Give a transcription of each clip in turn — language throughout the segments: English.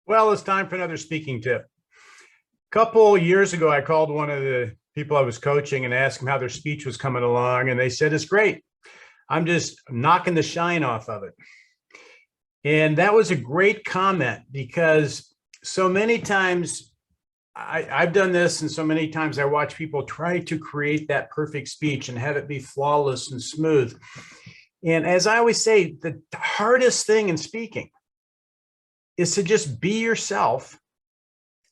Well, it's time for another speaking tip. A couple years ago, I called one of the people I was coaching and asked them how their speech was coming along. And they said, it's great. I'm just knocking the shine off of it. And that was a great comment because so many times I've done this, and so many times I watch people try to create that perfect speech and have it be flawless and smooth. And as I always say, the hardest thing in speaking is to just be yourself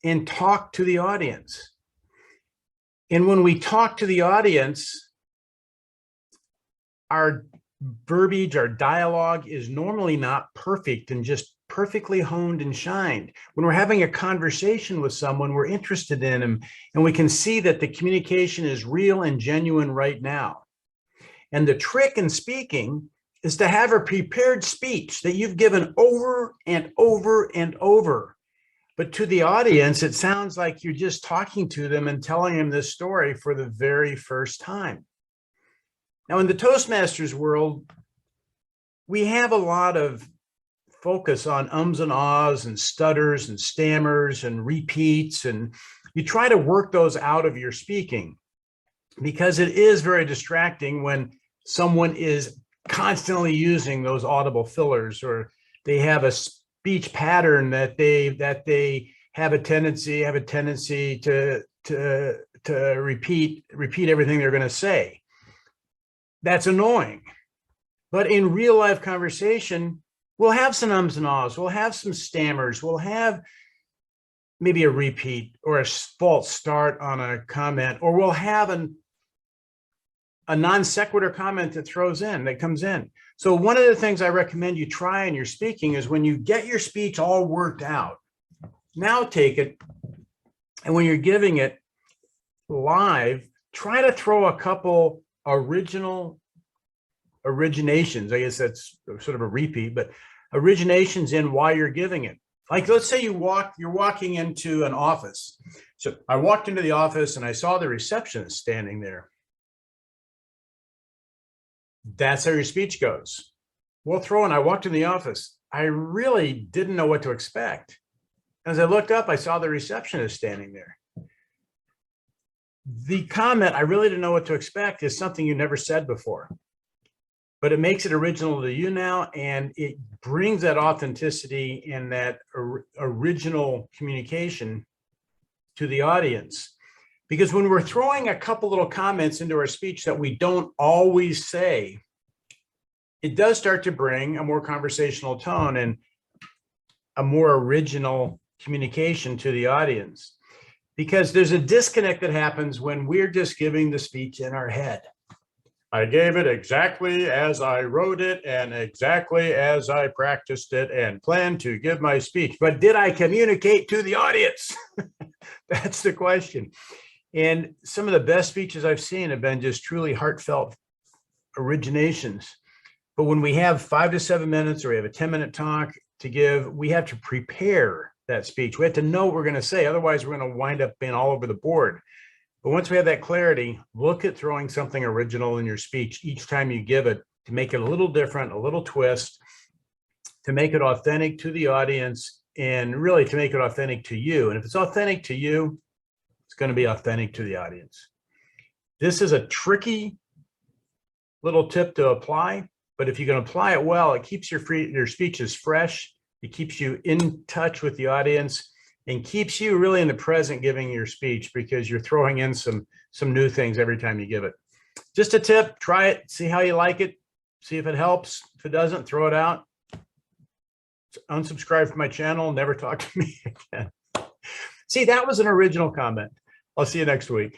and talk to the audience. And when we talk to the audience, our verbiage, our dialogue is normally not perfect and just perfectly honed and shined. When we're having a conversation with someone, we're interested in them, and we can see that the communication is real and genuine right now. And the trick in speaking is to have a prepared speech that you've given over and over and over. But to the audience, it sounds like you're just talking to them and telling them this story for the very first time. Now, in the Toastmasters world, we have a lot of focus on ums and ahs and stutters and stammers and repeats, and you try to work those out of your speaking because it is very distracting when someone is constantly using those audible fillers, or they have a speech pattern that they have a tendency to repeat everything they're going to say. That's annoying. But in real life conversation, we'll have some ums and ahs, we'll have some stammers, we'll have maybe a repeat or a false start on a comment, or we'll have a non sequitur comment that comes in. So one of the things I recommend you try in your speaking is when you get your speech all worked out, now take it, and when you're giving it live, try to throw a couple originations. I guess that's sort of a repeat, but originations in why you're giving it. Like, let's say you're walking into an office. So I walked into the office and I saw the receptionist standing there. That's how your speech goes. We'll throw in, I walked in the office. I really didn't know what to expect. As I looked up, I saw the receptionist standing there. The comment, I really didn't know what to expect, is something you never said before. But it makes it original to you now, and it brings that authenticity and that original communication to the audience. Because when we're throwing a couple little comments into our speech that we don't always say, it does start to bring a more conversational tone and a more original communication to the audience. Because there's a disconnect that happens when we're just giving the speech in our head. I gave it exactly as I wrote it and exactly as I practiced it and planned to give my speech. But did I communicate to the audience? That's the question. And some of the best speeches I've seen have been just truly heartfelt originations. But when we have 5 to 7 minutes, or we have a 10-minute talk to give, we have to prepare that speech. We have to know what we're going to say. Otherwise, we're going to wind up being all over the board. But once we have that clarity, look at throwing something original in your speech each time you give it, to make it a little different, a little twist, to make it authentic to the audience, and really to make it authentic to you. And if it's authentic to you, it's going to be authentic to the audience. This is a tricky little tip to apply, but if you can apply it well, it keeps your speeches fresh. It keeps you in touch with the audience and keeps you really in the present giving your speech, because you're throwing in some new things every time you give it. Just a tip, try it, see how you like it, see if it helps. If it doesn't, throw it out. Unsubscribe from my channel, never talk to me again. See, that was an original comment. I'll see you next week.